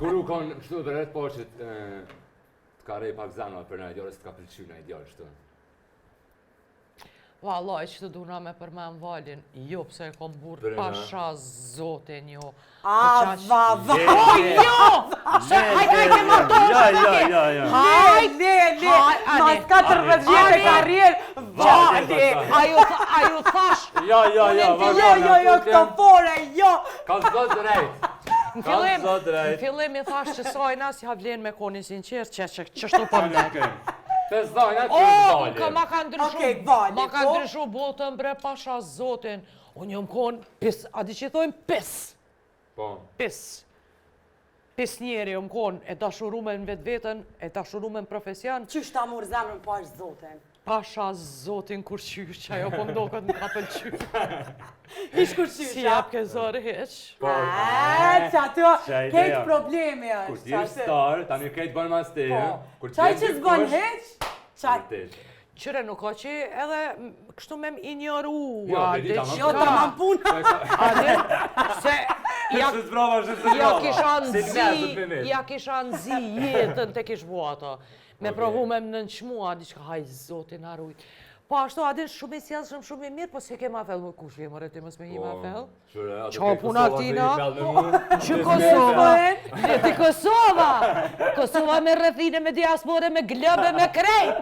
Kur u kanë kështu të rreth po që të ka rej pak zana për në ideale, s'të ka pëlqy në ideale kështu. Vallaj, që të duna me përmen valin, jo pse e kom burë, pasha zotin jo. A, va! O, jo! Hajde, ma tonë! Hajde! Mas 14 vjetë e karrierë, vale! A ju thash? Jo, këto fore, jo! Ka zot drejt! Në fillim i thash që sajna si havlen me koni sinqer, që shtu për më. Të zajna që O, të ma ka ndryshu botën bre pasha zotin. Unë jom konë pis, a di që i thojmë pis. Po. Pis. Pis njeri jom konë e dashurume në vetë vetën, e dashurume në profesion. Qysh ta mur zemrën pash zotin? Pasha zotin kur qysh, që ajo po mdokët në ka pëlqy. Ish kur qysh, Si jap ke zërë heq. Që ato kejtë problemi është. Kur t'jesh star, tani kejtë bënë mas te. Qaj që s'bën heq? Qaj. Nuk ka që edhe kështu me më injoru. Jo, ta man puna. Se ja Se kisha nzi jetën të kish bua ato. Me provu me më nënqmua, diqka haj zotin arujt. Po ashtu adin shumë i sjellshëm, shumë i mirë, po se ke ma fell më kush vje më reti mës me hi ma fell. Qa puna tina? Që Kosova? Ti Kosova! Kosova me rrethine, me diaspore, me glëbe, me krejt!